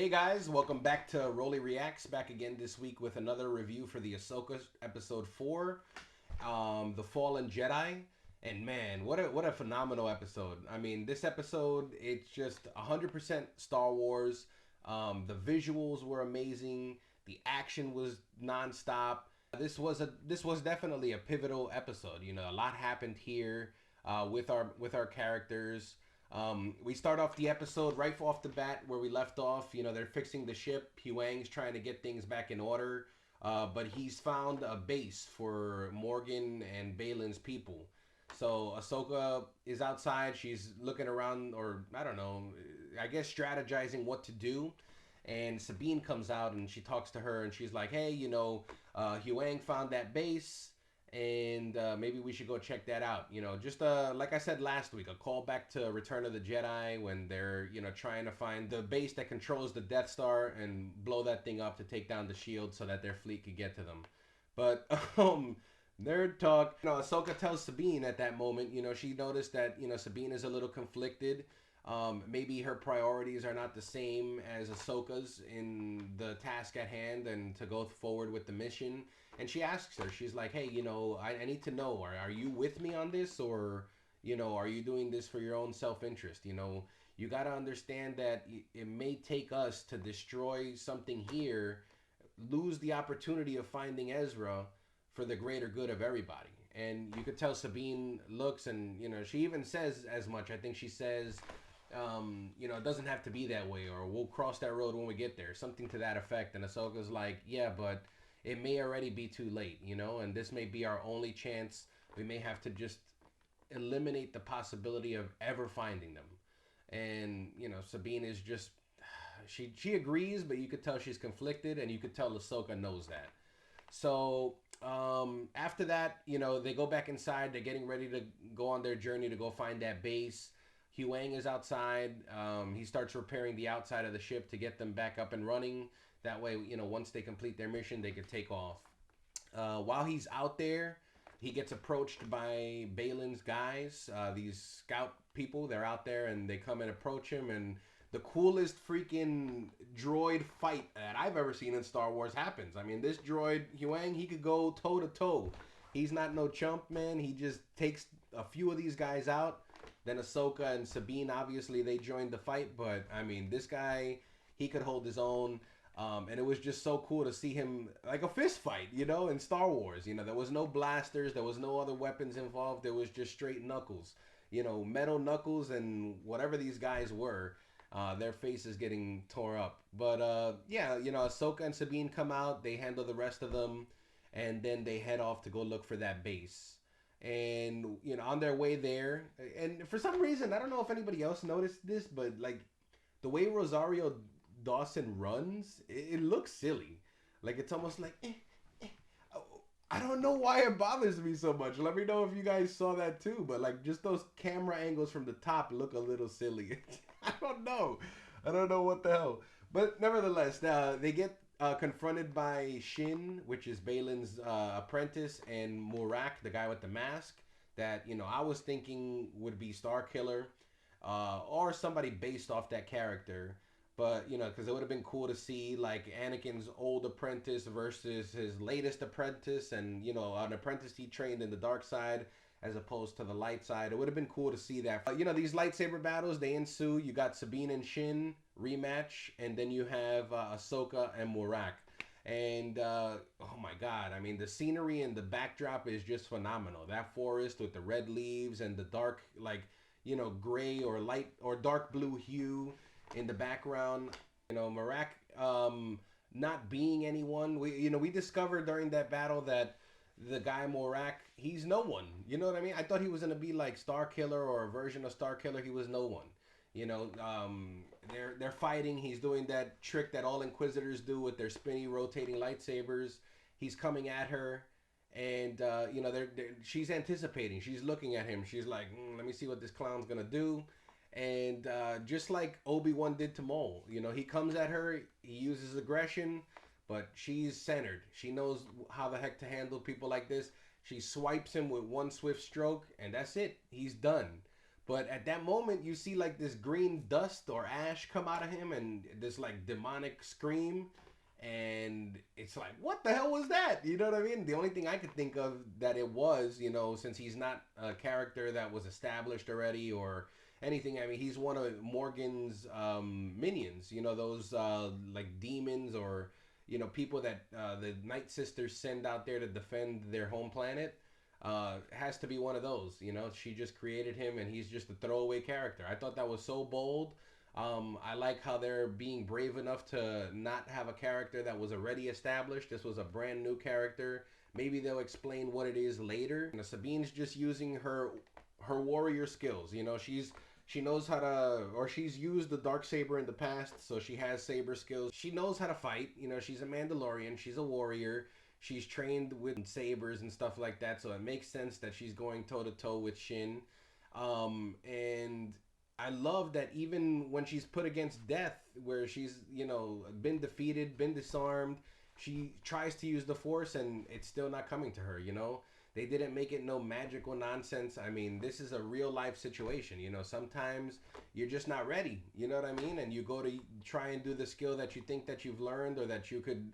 Hey guys, welcome back to Rolly Reacts. Back again this week with another review for the Ahsoka episode 4, the Fallen Jedi. And man, what a phenomenal episode. I mean, this episode, it's just 100% Star Wars. The visuals were amazing. The action was nonstop. This was definitely a pivotal episode. You know, a lot happened here with our characters. We start off the episode right off the bat where we left off. You know, they're fixing the ship. Huang's trying to get things back in order, but he's found a base for Morgan and Balin's people. So Ahsoka is outside. She's looking around, or I don't know, I guess strategizing what to do. And Sabine comes out and she talks to her and she's like, "Hey, Huang found that base and maybe we should go check that out." You know, just like I said last week, a callback to Return of the Jedi when they're trying to find the base that controls the Death Star and blow that thing up to take down the shield so that their fleet could get to them. But nerd talk. Ahsoka tells Sabine at that moment. She noticed that Sabine is a little conflicted. Maybe her priorities are not the same as Ahsoka's in the task at hand and to go forward with the mission. And she asks her, she's like, "Hey, I need to know, are you with me on this, or, are you doing this for your own self-interest? You got to understand that it may take us to destroy something here, lose the opportunity of finding Ezra for the greater good of everybody." And you could tell Sabine looks, and, she even says as much. I think she says, it doesn't have to be that way, or we'll cross that road when we get there. Something to that effect. And Ahsoka's like, "Yeah, but it may already be too late, and this may be our only chance. We may have to just eliminate the possibility of ever finding them." And, Sabine is just, she agrees, but you could tell she's conflicted, and you could tell Ahsoka knows that. So, after that, they go back inside. They're getting ready to go on their journey to go find that base. Huang is outside. He starts repairing the outside of the ship to get them back up and running. That way, once they complete their mission, they could take off. While he's out there, he gets approached by Balin's guys, these scout people. They're out there and they come and approach him. And the coolest freaking droid fight that I've ever seen in Star Wars happens. I mean, this droid, Huang, he could go toe to toe. He's not no chump, man. He just takes a few of these guys out. Then Ahsoka and Sabine, obviously, they joined the fight. But, I mean, this guy, he could hold his own. And it was just so cool to see him like a fist fight, in Star Wars. There was no blasters. There was no other weapons involved. There was just straight knuckles. Metal knuckles and whatever these guys were. Their faces getting tore up. But, yeah, Ahsoka and Sabine come out. They handle the rest of them. And then they head off to go look for that base. And, on their way there, and for some reason, I don't know if anybody else noticed this, but, like, the way Rosario Dawson runs, it looks silly. Like, it's almost like, Oh, I don't know why it bothers me so much. Let me know if you guys saw that too. But, like, just those camera angles from the top look a little silly. I don't know. I don't know what the hell. But nevertheless, they get confronted by Shin, which is Balin's apprentice, and Murak, the guy with the mask, that, I was thinking would be Starkiller, or somebody based off that character. But, because it would have been cool to see, like, Anakin's old apprentice versus his latest apprentice, and, an apprentice he trained in the dark side as opposed to the light side. It would have been cool to see that. These lightsaber battles, they ensue. You got Sabine and Shin rematch, and then you have Ahsoka and Murak. And, oh my God, I mean, the scenery and the backdrop is just phenomenal. That forest with the red leaves and the dark, like, gray or light or dark blue hue in the background. Murak not being anyone. We discovered during that battle that the guy Murak, he's no one. You know what I mean? I thought he was gonna be like Starkiller or a version of Starkiller. He was no one. They're fighting. He's doing that trick that all Inquisitors do with their spinny rotating lightsabers. He's coming at her, and she's anticipating. She's looking at him. She's like, "Let me see what this clown's gonna do." And just like Obi-Wan did to Maul, he comes at her, he uses aggression, but she's centered. She knows how the heck to handle people like this. She swipes him with one swift stroke, and that's it. He's done. But at that moment, you see like this green dust or ash come out of him, and this like demonic scream, and it's like, what the hell was that? You know what I mean? The only thing I could think of that it was, you know, since he's not a character that was established already or anything. I mean, he's one of Morgan's minions. You know, those like demons or people that the Night Sisters send out there to defend their home planet. Has to be one of those. You know, she just created him, and he's just a throwaway character. I thought that was so bold. I like how they're being brave enough to not have a character that was already established. This was a brand new character. Maybe they'll explain what it is later. You know, Sabine's just using her warrior skills. You know, she knows how to, or she's used the dark saber in the past, so she has saber skills. She knows how to fight. You know, she's a Mandalorian. She's a warrior. She's trained with sabers and stuff like that, so it makes sense that she's going toe to toe with Shin. And I love that even when she's put against death, where she's, been defeated, been disarmed, she tries to use the Force and it's still not coming to her, you know? They didn't make it no magical nonsense. I mean, this is a real life situation, you know? Sometimes you're just not ready, you know what I mean? And you go to try and do the skill that you think that you've learned or that you could,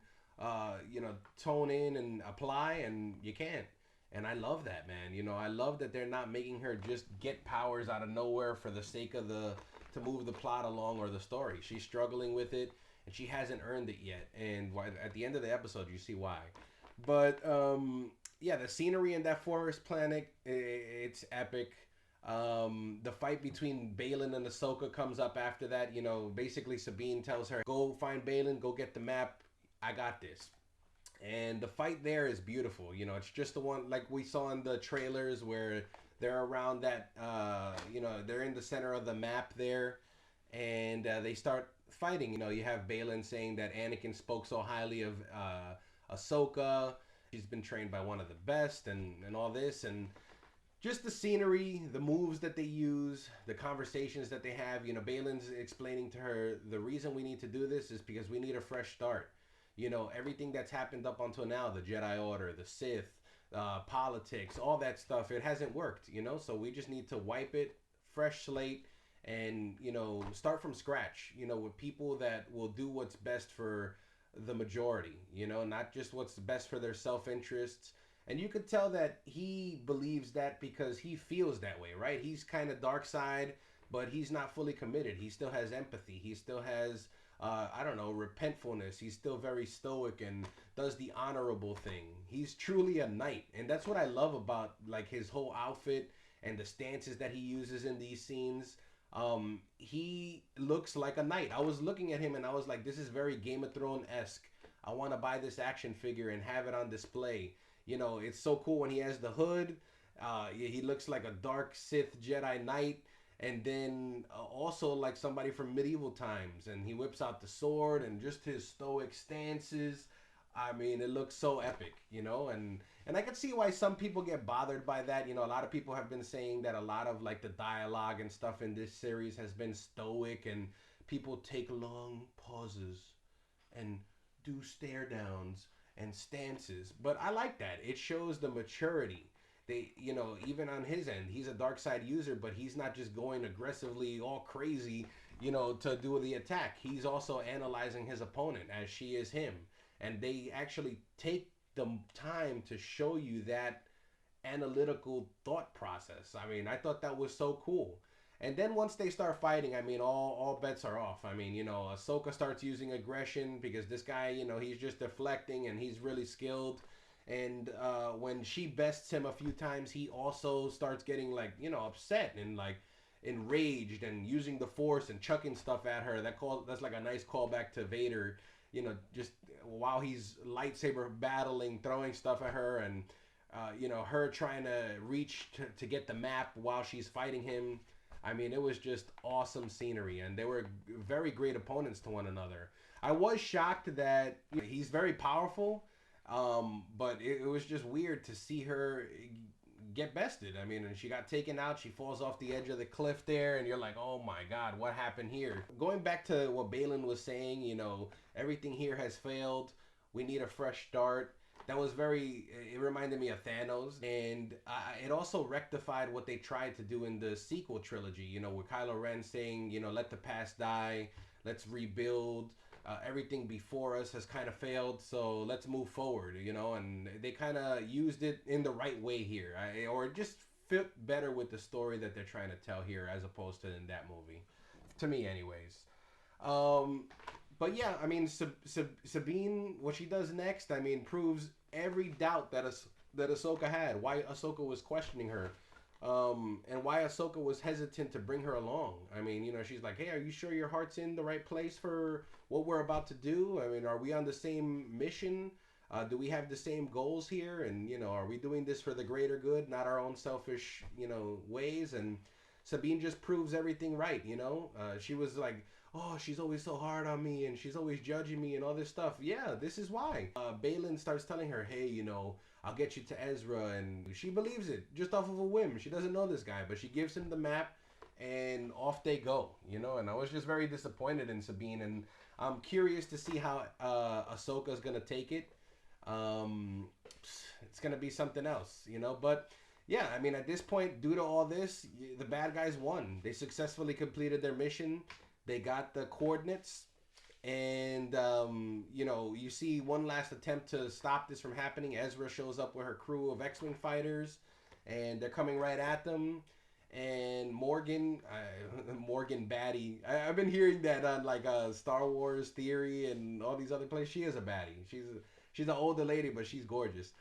tone in and apply, and you can't. And I love that, man. You know, I love that they're not making her just get powers out of nowhere for the sake of to move the plot along or the story. She's struggling with it, and she hasn't earned it yet. And at the end of the episode, you see why. But yeah, the scenery in that forest planet, it's epic. The fight between Baylan and Ahsoka comes up after that. You know, basically Sabine tells her, "Go find Baylan, go get the map. I got this." And the fight there is beautiful. You know, it's just the one like we saw in the trailers where they're around that, they're in the center of the map there, and they start fighting. You know, you have Baylan saying that Anakin spoke so highly of Ahsoka. She's been trained by one of the best, and all this, and just the scenery, the moves that they use, the conversations that they have. You know, Baylan's explaining to her, the reason we need to do this is because we need a fresh start. You know, everything that's happened up until now, the Jedi Order, the Sith, politics, all that stuff, it hasn't worked, you know? So we just need to wipe it, fresh slate, and, start from scratch, with people that will do what's best for the majority, not just what's best for their self-interests. And you could tell that he believes that because he feels that way, right? He's kind of dark side, but he's not fully committed. He still has empathy. He still has repentfulness. He's still very stoic and does the honorable thing. He's truly a knight, and that's what I love about like his whole outfit and the stances that he uses in these scenes. He looks like a knight. I was looking at him and I was like, this is very Game of Thrones-esque. I want to buy this action figure and have it on display. You know, it's so cool when he has the hood. He looks like a dark Sith Jedi Knight. And then also like somebody from medieval times, and he whips out the sword and just his stoic stances. I mean, it looks so epic, and I can see why some people get bothered by that. A lot of people have been saying that a lot of like the dialogue and stuff in this series has been stoic, and people take long pauses and do stare downs and stances. But I like that. It shows the maturity. They, even on his end, he's a dark side user, but he's not just going aggressively all crazy, to do the attack. He's also analyzing his opponent as she is him. And they actually take the time to show you that analytical thought process. I mean, I thought that was so cool. And then once they start fighting, I mean, all bets are off. I mean, Ahsoka starts using aggression because this guy, he's just deflecting and he's really skilled. And when she bests him a few times, he also starts getting like, upset and like enraged and using the Force and chucking stuff at her. That's like a nice callback to Vader, just while he's lightsaber battling, throwing stuff at her, and her trying to reach to get the map while she's fighting him. I mean, it was just awesome scenery, and they were very great opponents to one another. I was shocked that he's very powerful. But it was just weird to see her get bested. I mean, and she got taken out. She falls off the edge of the cliff there, and you're like, oh my God, what happened here? Going back to what Baylan was saying, everything here has failed. We need a fresh start. that was very. It reminded me of Thanos, and it also rectified what they tried to do in the sequel trilogy. You know, with Kylo Ren saying, you know, let the past die, let's rebuild. Everything before us has kind of failed, so let's move forward. You know, and they kind of used it in the right way here, or it just fit better with the story that they're trying to tell here, as opposed to in that movie, to me, anyways. Um, but yeah, I mean, Sabine, what she does next, I mean, proves every doubt that Ahsoka had. Why Ahsoka was questioning her, and why Ahsoka was hesitant to bring her along. I mean, you know, she's like, "Hey, are you sure your heart's in the right place for what we're about to do? I mean, are we on the same mission? Do we have the same goals here? And you know, are we doing this for the greater good, not our own selfish, you know, ways?" And Sabine just proves everything right. You know, she was like, "Oh, she's always so hard on me, and she's always judging me, and all this stuff." Yeah, this is why. Balin starts telling her, "Hey, you know, I'll get you to Ezra," and she believes it just off of a whim. She doesn't know this guy, but she gives him the map, and off they go. You know, and I was just very disappointed in Sabine, and I'm curious to see how Ahsoka's gonna take it. Um, it's gonna be something else, you know. But yeah, I mean, at this point, due to all this, the bad guys won. They successfully completed their mission. They got the coordinates, and you know, you see one last attempt to stop this from happening. Ezra shows up with her crew of X-wing fighters, and they're coming right at them. And Morgan, Morgan baddie. I've been hearing that on like Star Wars Theory and all these other places. She is a baddie. She's an older lady, but she's gorgeous.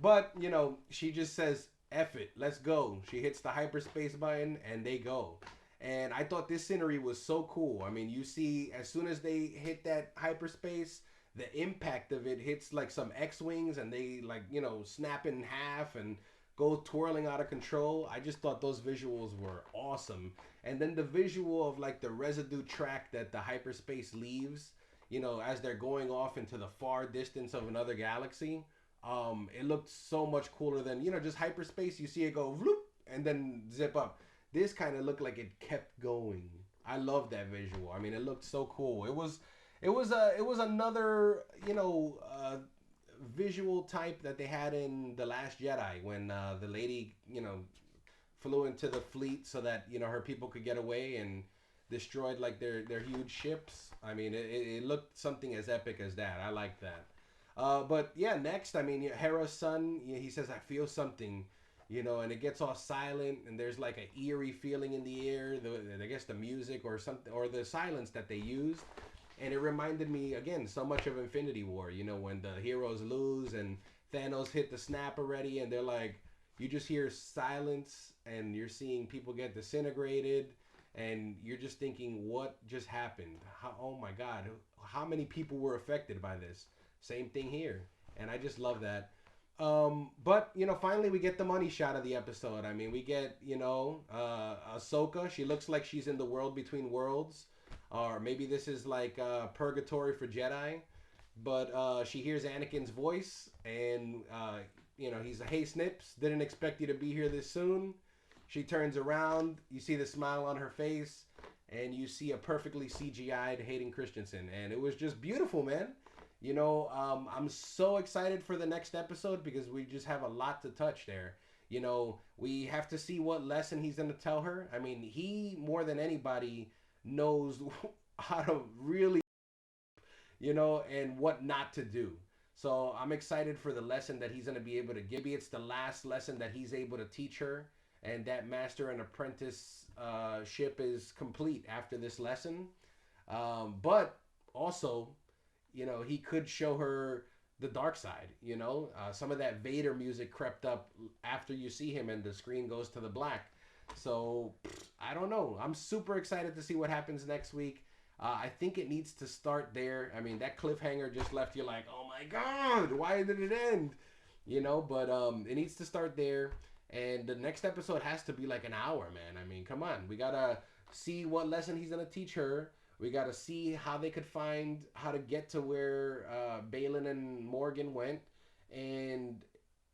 But you know, she just says, "F it, let's go." She hits the hyperspace button, and they go. And I thought this scenery was so cool. I mean, you see, as soon as they hit that hyperspace, the impact of it hits like some X-wings, and they like, you know, snap in half and go twirling out of control. I just thought those visuals were awesome. And then the visual of like the residue track that the hyperspace leaves, you know, as they're going off into the far distance of another galaxy. It looked so much cooler than, you know, just hyperspace. You see it go vloop and then zip up. This kind of looked like it kept going. I love that visual. I mean, it looked so cool. It was another, you know, visual type that they had in The Last Jedi when the lady, you know, flew into the fleet so that, you know, her people could get away and destroyed like their huge ships. I mean, it looked something as epic as that. I like that. But yeah, next, I mean, Hera's son, he says, "I feel something," you know, and it gets all silent, and there's like an eerie feeling in the air. I guess the music or something, or the silence that they used, and it reminded me again so much of Infinity War. You know, when the heroes lose and Thanos hit the snap already, and they're like, you just hear silence, and you're seeing people get disintegrated, and you're just thinking, what just happened? Oh my God, how many people were affected by this? Same thing here, and I just love that. But you know, finally we get the money shot of the episode. I mean, we get, you know, Ahsoka. She looks like she's in the world between worlds, or maybe this is like purgatory for Jedi. But she hears Anakin's voice, and you know, he's, "Hey Snips, didn't expect you to be here this soon." She turns around. You see the smile on her face, and you see a perfectly CGI'd Hayden Christensen, and it was just beautiful, man. You know, I'm so excited for the next episode because we just have a lot to touch there. You know, we have to see what lesson he's going to tell her. I mean, he, more than anybody, knows how to really, you know, and what not to do. So I'm excited for the lesson that he's going to be able to give. Maybe it's the last lesson that he's able to teach her, and that master and apprentice ship is complete after this lesson. But also, you know, he could show her the dark side. You know, some of that Vader music crept up after you see him and the screen goes to the black. So I don't know. I'm super excited to see what happens next week. I think it needs to start there. I mean, that cliffhanger just left you like, oh my God, why did it end? You know, but it needs to start there. And the next episode has to be like an hour, man. I mean, come on. We got to see what lesson he's going to teach her. We got to see how they could find how to get to where Balin and Morgan went, and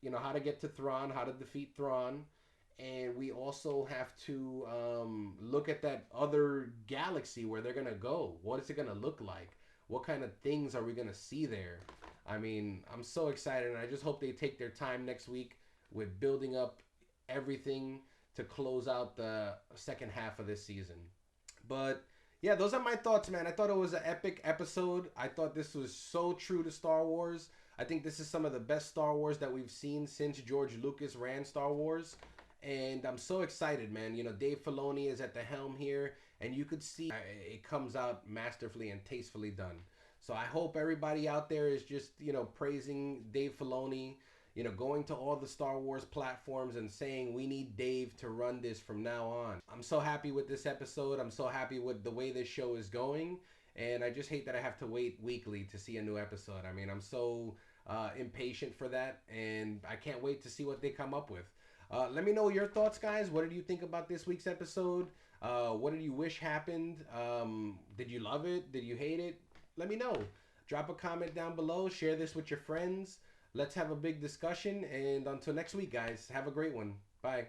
you know, how to get to Thrawn, how to defeat Thrawn, and we also have to look at that other galaxy where they're gonna go. What is it gonna look like? What kind of things are we gonna see there? I mean, I'm so excited, and I just hope they take their time next week with building up everything to close out the second half of this season. But yeah, those are my thoughts, man. I thought it was an epic episode. I thought this was so true to Star Wars. I think this is some of the best Star Wars that we've seen since George Lucas ran Star Wars. And I'm so excited, man. You know, Dave Filoni is at the helm here, and you could see it comes out masterfully and tastefully done. So I hope everybody out there is just, praising Dave Filoni, going to all the Star Wars platforms and saying we need Dave to run this from now on. I'm so happy with this episode. I'm so happy with the way this show is going. And I just hate that I have to wait weekly to see a new episode. I mean, I'm so impatient for that, and I can't wait to see what they come up with. Let me know your thoughts, guys. What did you think about this week's episode? What did you wish happened? Did you love it? Did you hate it? Let me know. Drop a comment down below. Share this with your friends. Let's have a big discussion. And until next week, guys, have a great one. Bye.